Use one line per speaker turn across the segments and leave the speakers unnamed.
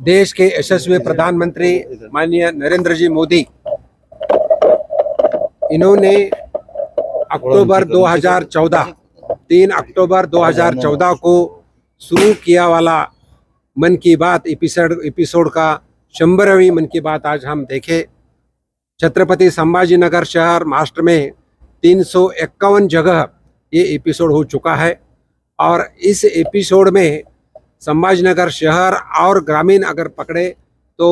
देश के यशस्वी प्रधानमंत्री माननीय नरेंद्र जी मोदी, इन्होंने अक्टूबर 2014 3 अक्टूबर 2014 को शुरू किया वाला मन की बात एपिसोड का 100वीं मन की बात आज हम देखें। छत्रपति संभाजीनगर शहर महाराष्ट्र में 351 जगह ये एपिसोड हो चुका है और इस एपिसोड में संभाजीनगर शहर और ग्रामीण अगर पकड़े तो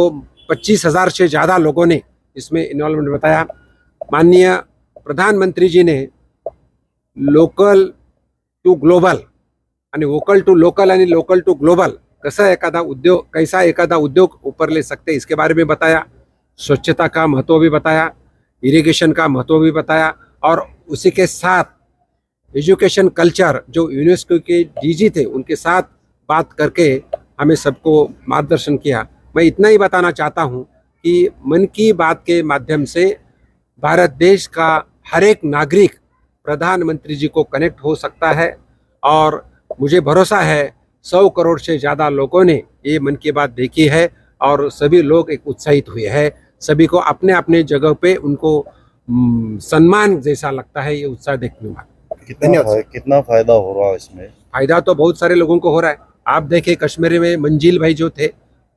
25,000 से ज़्यादा लोगों ने इसमें इन्वॉल्वमेंट बताया। माननीय प्रधानमंत्री जी ने लोकल टू ग्लोबल आणि वोकल टू लोकल आणि लोकल टू ग्लोबल कैसा एखादा उद्योग ऊपर ले सकते इसके बारे में बताया। स्वच्छता का महत्व भी बताया, इरिगेशन का महत्व भी बताया और उसी के साथ एजुकेशन कल्चर जो यूनेस्को के डीजी थे उनके साथ बात करके हमें सबको मार्गदर्शन किया। मैं इतना ही बताना चाहता हूं कि मन की बात के माध्यम से भारत देश का हर एक नागरिक प्रधानमंत्री जी को कनेक्ट हो सकता है और मुझे भरोसा है 100 करोड़ से ज़्यादा लोगों ने ये मन की बात देखी है और सभी लोग एक उत्साहित हुए हैं। सभी को अपने अपने जगह पे उनको सम्मान जैसा लगता है ये उत्साह देखने में।
कितना फायदा हो रहा है इसमें?
फायदा तो बहुत सारे लोगों को हो रहा है। आप देखें कश्मीर में मंजिल भाई जो थे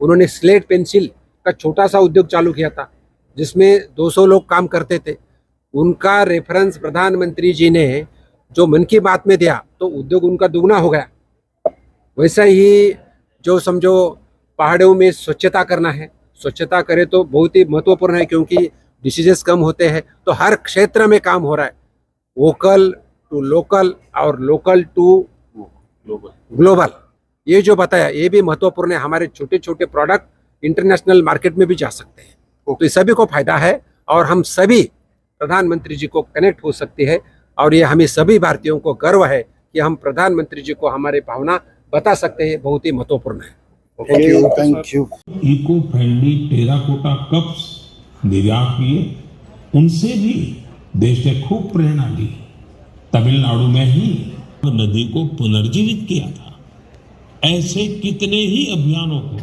उन्होंने स्लेट पेंसिल का छोटा सा उद्योग चालू किया था जिसमें 200 लोग काम करते थे। उनका रेफरेंस प्रधानमंत्री जी ने जो मन की बात में दिया तो उद्योग उनका दुगना हो गया। वैसा ही जो समझो पहाड़ों में स्वच्छता करना है, स्वच्छता करे तो बहुत ही महत्वपूर्ण है क्योंकि डिसीजेस कम होते हैं। तो हर क्षेत्र में काम हो रहा है, वोकल टू लोकल और लोकल टू ग्लोबल। ये जो बताया ये भी महत्वपूर्ण है। हमारे छोटे छोटे प्रोडक्ट इंटरनेशनल मार्केट में भी जा सकते हैं तो इस सभी को फायदा है और हम सभी प्रधानमंत्री जी को कनेक्ट हो सकती है और ये हमें सभी भारतीयों को गर्व है कि हम प्रधानमंत्री जी को हमारे भावना बता सकते हैं। बहुत ही महत्वपूर्ण है।
Thank you.
Eco friendly terracotta cups निर्यात किए, उनसे भी देश ने खूब प्रेरणा ली। तमिलनाडु में ही नदी को पुनर्जीवित किया था। ऐसे कितने ही अभियानों को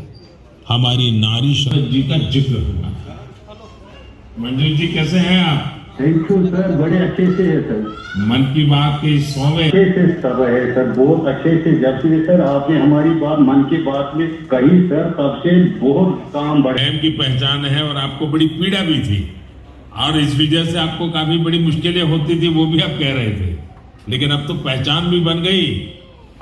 हमारी नारी शक्ति जी का जिक्र हुआ। मंजूर जी कैसे हैं आप?
थैंक यू सर, बड़े अच्छे से है सर।
मन की बात के 100वें
अच्छे से सब है सर, बहुत अच्छे से। जब से सर आपने हमारी बात मन की बात में कही सर तब से बहुत काम बढ़े।
स्वयं की पहचान है और आपको बड़ी पीड़ा भी थी और इस वजह से आपको काफी बड़ी मुश्किलें होती थी, वो भी आप कह रहे थे, लेकिन अब तो पहचान भी बन गई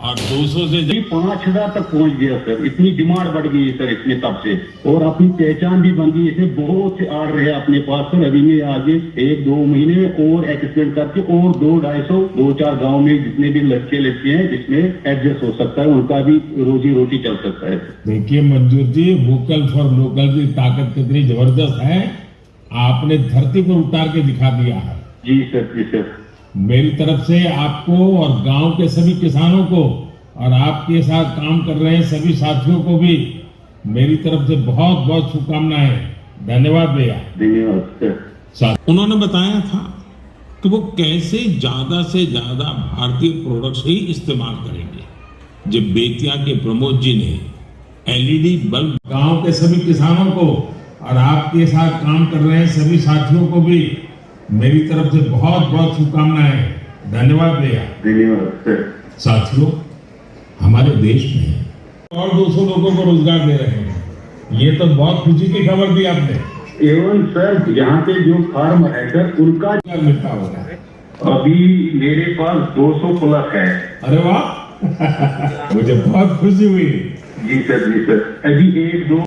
और 200 से
5,000 तक पहुंच गया सर। इतनी डिमांड बढ़ गई सर इसमें तब से और अपनी पहचान भी बन गई। इसे बहुत से आ रहे हैं अपने पास सर। अभी में आगे 1-2 महीने में और एक्सपेंड करके और 200-250 गाँव में जितने भी लड़के हैं जिसमें एडजस्ट हो सकता है उनका भी रोजी रोटी चल सकता है।
देखिए मंजूर जी, वोकल फॉर लोकल की ताकत कितनी जबरदस्त है, आपने धरती पर उतार के दिखा दिया है।
जी सर, जी सर।
मेरी तरफ से आपको और गांव के सभी किसानों को और आपके साथ काम कर रहे हैं सभी साथियों को भी मेरी तरफ से बहुत बहुत शुभकामनाएं। धन्यवाद भैया।
धन्यवाद सर।
उन्होंने बताया था कि वो कैसे ज्यादा से ज्यादा भारतीय प्रोडक्ट्स ही इस्तेमाल करेंगे। जब बेतिया के प्रमोद जी ने एलईडी बल्ब, गांव के सभी किसानों को और आपके साथ काम कर रहे हैं सभी साथियों को भी मेरी तरफ से बहुत बहुत शुभकामनाएं। धन्यवाद भैया।
धन्यवाद सर।
साथियों, हमारे देश में और 200 लोगों को रोजगार दे रहे हैं, ये तो बहुत खुशी की खबर दी आपने।
एवं सर यहाँ पे जो फार्म है सर उनका
मिलता होगा।
अभी मेरे पास 200 प्लस है।
अरे वाह मुझे बहुत खुशी हुई।
जी सर, जी सर। अभी 1-2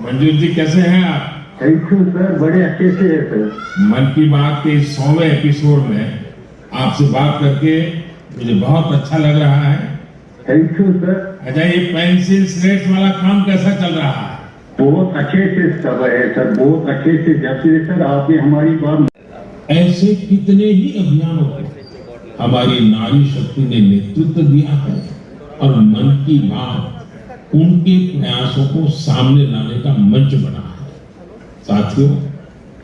मंजूर जी कैसे हैं आप?
थैंक यू सर, बड़े अच्छे से है सर।
मन की बात के 100वें एपिसोड में आपसे बात करके मुझे बहुत अच्छा लग रहा है।
Thank you sir.
अच्छा, ये पेंसिल स्लेट वाला काम कैसा चल रहा है?
बहुत अच्छे से सब है सर, बहुत अच्छे से। जब से सर आपने हमारी बात,
ऐसे कितने ही अभियानों को हमारी नारी शक्ति ने नेतृत्व दिया है और मन की बात उनके प्रयासों को सामने लाने का मंच बना है। साथियों,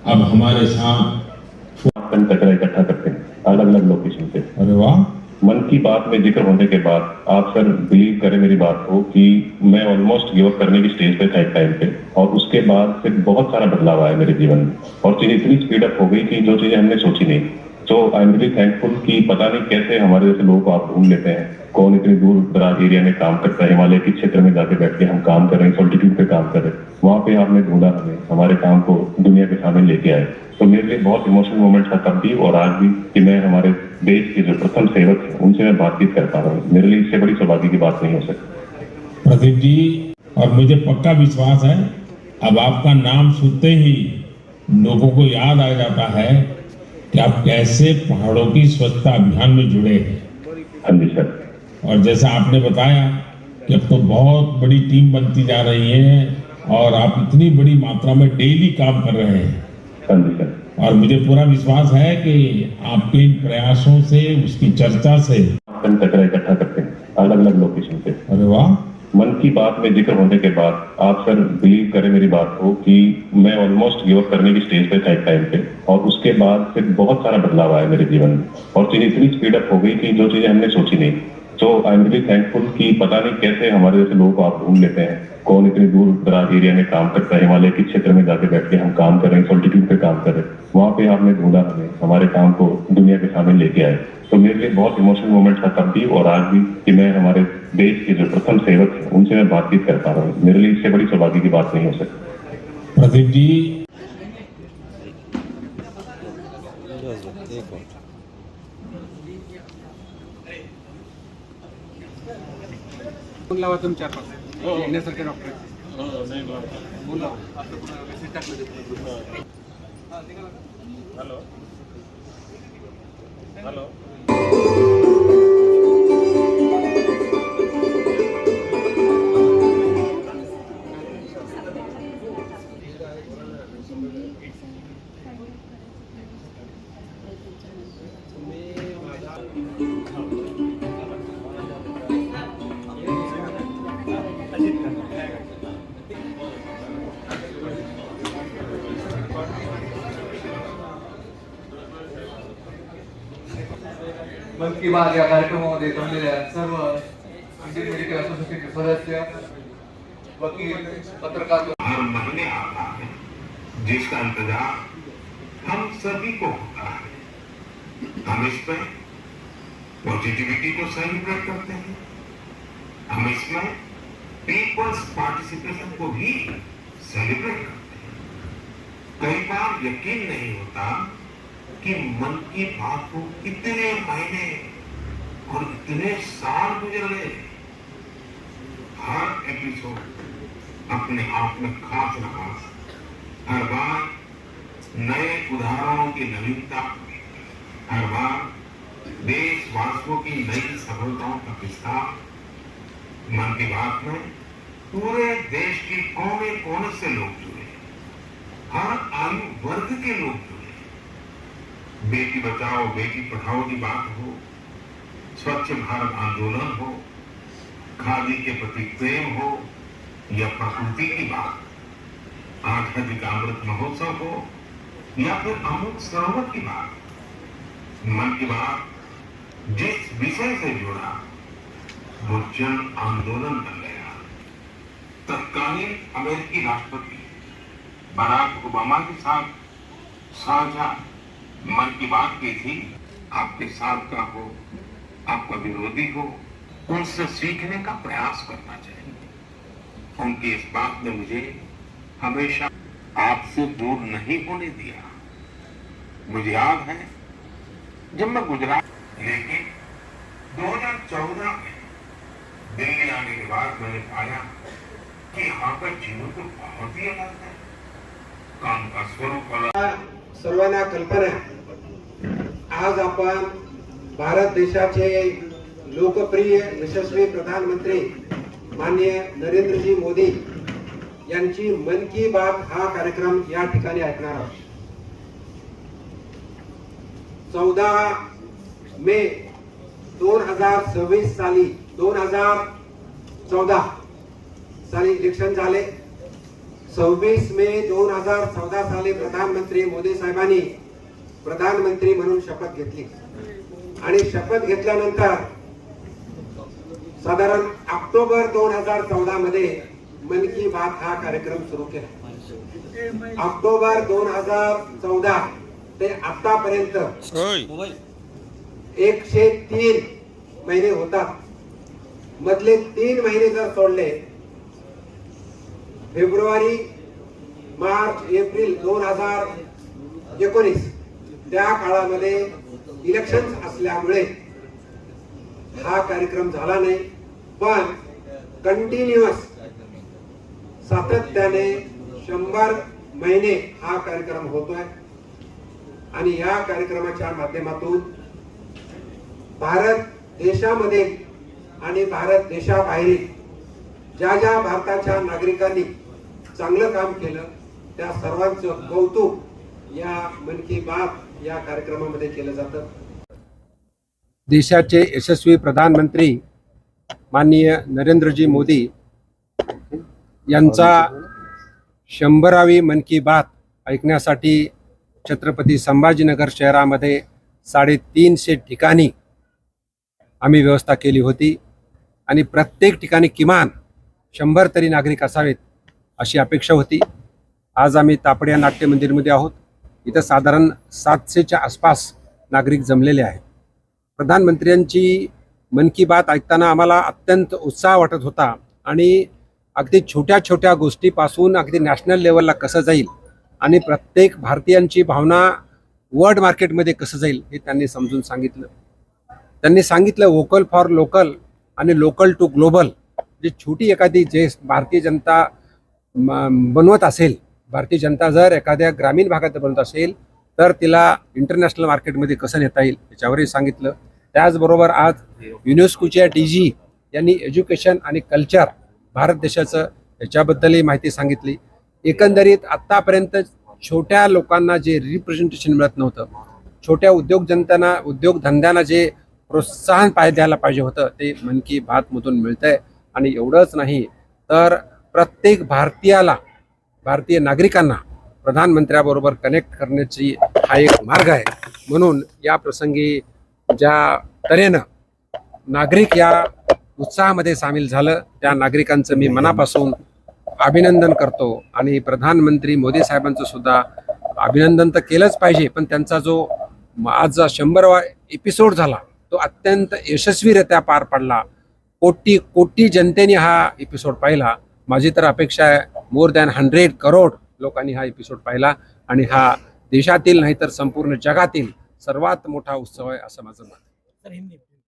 अब हमारे साथ
कचरा इकट्ठा करते हैं अलग अलग लोकेशन से।
अरे वाह,
मन की बात में जिक्र होने के बाद आप सर बिलीव करें मेरी बात को कि मैं ऑलमोस्ट गिव अप करने की स्टेज पे था एक टाइम पे, और उसके बाद फिर बहुत सारा बदलाव आया मेरे जीवन में और चीजें इतनी स्पीड अप हो गई कि जो चीजें हमने सोची नहीं। तो आई एम रियली थैंकफुल कि पता नहीं कैसे हमारे जैसे लोगों को आप ढूंढ लेते हैं, कौन इतनी दूर दराज एरिया में काम करता है, हिमालय के क्षेत्र में जाके बैठ के हम काम कर रहे हैं, सॉल्टिट्यूड पे काम कर रहे हैं, वहां पे आपने ढूंढा हमें, हमारे काम को दुनिया के सामने लेके आए। तो मेरे लिए बहुत इमोशनल मोमेंट था तब भी और आज भी कि मैं हमारे देश के जो प्रथम सेवक हैं उनसे मैं बातचीत कर पा रहा हूँ। मेरे लिए इससे बड़ी सौभाग्य की बात नहीं हो सकती।
प्रदीप जी, और मुझे पक्का विश्वास है अब आपका नाम सुनते ही लोगों को याद आ जाता है कि आप कैसे पहाड़ों की स्वच्छता अभियान में जुड़े हैं।
हाँ जी सर।
और जैसा आपने बताया कि अब तो बहुत बड़ी टीम बनती जा रही है और आप इतनी बड़ी मात्रा में डेली काम कर रहे हैं।
हाँ जी सर।
और मुझे पूरा विश्वास है कि आपके इन प्रयासों से, उसकी चर्चा से
कचरा इकट्ठा करते हैं अलग अलग लोकेशन पे।
अरे वाह।
मन की बात में जिक्र होने के बाद आप सर बिलीव करें मेरी बात को कि मैं ऑलमोस्ट गिव अप करने की स्टेज पे था एक टाइम पे, और उसके बाद फिर बहुत सारा बदलाव आया मेरे जीवन में और चीजें इतनी स्पीड अप हो गई कि जो चीजें हमने सोची नहीं। तो आई एम रियली थैंकफुल कि पता नहीं कैसे हमारे जैसे लोगों को आप ढूंढ लेते हैं, कौन इतनी दूर दराज एरिया में काम करता है, हिमालय के क्षेत्र में जाके बैठ के हम काम कर रहे हैं, सॉल्टिट्यूड पे काम कर रहे हैं, वहां पे आपने ढूंढा हमें, हमारे काम को दुनिया के सामने लेके आए। तो मेरे लिए बहुत इमोशनल मोमेंट था तब भी और आज भी कि मैं हमारे देश के जो प्रथम सेवक हैं उनसे मैं बातचीत कर पा रहा हूँ। मेरे लिए इससे बड़ी सौभाग्य की बात नहीं हो सकती।
प्रदीप जी,
लावा तुम 4-5 येण्यासारखे डॉक्टर बोला
हेलो हेलो।
मन की बात या कार्यक्रमामध्ये जमलेल्या सर्व इंडियन मेडिकल असोसिएशनचे सदस्य, वकील, पत्रकार
हर महीने आता है जिसका इंतजार हम सभी को होता है। हम इसमें पॉजिटिविटी को सेलिब्रेट करते हैं, हम इसमें पीपल्स पार्टिसिपेशन को भी सेलिब्रेट करते हैं। कई बार यकीन नहीं होता कि मन की बात को इतने महीने और इतने साल गुजर गए। हर एपिसोड अपने आप में खास रहा, हर बार नए उदाहरणों की नवीनता, हर बार देशवासियों की नई सफलताओं का विस्तार। मन की बात में पूरे देश के कोने कोने से लोग जुड़े, हर आयु वर्ग के लोग जुड़े। बेटी बचाओ बेटी पढ़ाओ की बात हो, स्वच्छ भारत आंदोलन हो, खादी के प्रति प्रेम हो या प्रकृति की बात, आजादी का अमृत महोत्सव हो या फिर अमृत सरोवर की बात। मन की बात जिस विषय से जुड़ा वो जन आंदोलन बन गया। तत्कालीन अमेरिकी राष्ट्रपति बराक ओबामा के साथ साझा मन की बात की थी। आपके साथ का हो, आपका विरोधी हो, उनसे सीखने का प्रयास करना चाहिए। उनकी इस बात ने मुझे हमेशा आपसे दूर नहीं होने दिया। मुझे याद है जब मैं गुजरात, लेकिन 2014 में दिल्ली आने के बाद मैंने पाया कि यहाँ का जीवन तो बहुत ही अलग है। काम का स्वरूप अलग।
सर्वांना कल्पना आहे, आज आपण भारत देशाचे लोकप्रिय यशस्वी प्रधानमंत्री माननीय नरेंद्रजी मोदी यांची मन की बात हा कार्यक्रम या ठिकाणी ऐकणार आहोत। 14 मे 2026 साली 2014 साली इलेक्शन झाले। 26 मे 2014 साली प्रधानमंत्री मोदी साहेबांनी प्रधानमंत्री म्हणून शपथ घेतली आणि शपथ घेतल्यानंतर साधारण ऑक्टोबर 2014 मध्ये मन की बात हा कार्यक्रम सुरू केला। ऑक्टोबर 2014 ते आतापर्यंत 103 महिने होतात। मधले 3 महिने जर सोडले, फेब्रुवारी, मार्च, एप्रिल 2019 त्या काळामध्ये इलेक्शन असल्यामुळे हा कार्यक्रम झाला नाही, पण कंटिन्युअस सातत्याने 100 महिने हा कार्यक्रम होतोय। आणि या कार्यक्रमाच्या माध्यमातून भारत देशामध्ये आणि भारत देशाबाहेर ज्या ज्या भारताच्या नागरिकांनी चांगलं काम केलं त्या सर्वांचं कौतुक या मन की बात या कार्यक्रमामध्ये केलं जातं। देशाचे यशस्वी प्रधानमंत्री माननीय नरेंद्रजी मोदी यांचा 100वी मन की बात ऐकण्यासाठी छत्रपती संभाजीनगर शहरामध्ये 350 ठिकाणी आम्ही व्यवस्था केली होती आणि प्रत्येक ठिकाणी किमान 100 तरी नागरिक असावेत अशी अपेक्षा होती। आज आम्ही तापडिया नाट्य मंदिरमध्ये आहोत। इथं साधारण 700च्या आसपास नागरिक जमलेले आहेत। प्रधानमंत्र्यांची मन की बात ऐकताना आम्हाला अत्यंत उत्साह वाटत होता आणि अगदी छोट्या छोट्या गोष्टीपासून अगदी नॅशनल लेवलला कसं जाईल आणि प्रत्येक भारतीयांची भावना वर्ल्ड मार्केटमध्ये कसं जाईल हे त्यांनी समजून सांगितलं। त्यांनी सांगितलं वोकल फॉर लोकल आणि लोकल टू ग्लोबल। जे छोटी एखादी जे भारतीय जनता बनवत असेल, भारतीय जनता जर एखाद्या ग्रामीण भागात बनवत असेल तर तिला इंटरनॅशनल मार्केटमध्ये कसं नेता येईल याच्यावरही सांगितलं। त्याचबरोबर आज युनेस्कोच्या DG यांनी एज्युकेशन आणि कल्चर भारत देशाचं याच्याबद्दलही माहिती सांगितली। एकंदरीत आत्तापर्यंत छोट्या लोकांना जे रिप्रेझेंटेशन मिळत नव्हतं, छोट्या उद्योगधंद्यांना जे प्रोत्साहन द्यायला पाहिजे होतं ते मन की बातमधून मिळतंय। आणि एवढंच नाही तर प्रत्येक भारतीयाला, भारतीय नागरिकांना प्रधानमंत्र्याबरोबर कनेक्ट करण्याची हा एक मार्ग आहे। म्हणून या प्रसंगी ज्या तऱ्हेनं नागरिक या उत्साहामध्ये सामील झालं त्या नागरिकांचं मी मनापासून अभिनंदन करतो आणि प्रधानमंत्री मोदी साहेबांचं सुद्धा अभिनंदन तर केलंच पाहिजे, पण त्यांचा जो आज 100वा एपिसोड झाला तो अत्यंत यशस्वीरित्या पार पडला। कोटी कोटी जनतेने हा एपिसोड पाहिला। माझी तर अपेक्षा आहे मोर दॅन 100 करोड लोकांनी हा एपिसोड पाहिला आणि हा देशातील नाही तर संपूर्ण जगातील सर्वात मोठा उत्सव आहे असं माझं मत आहे।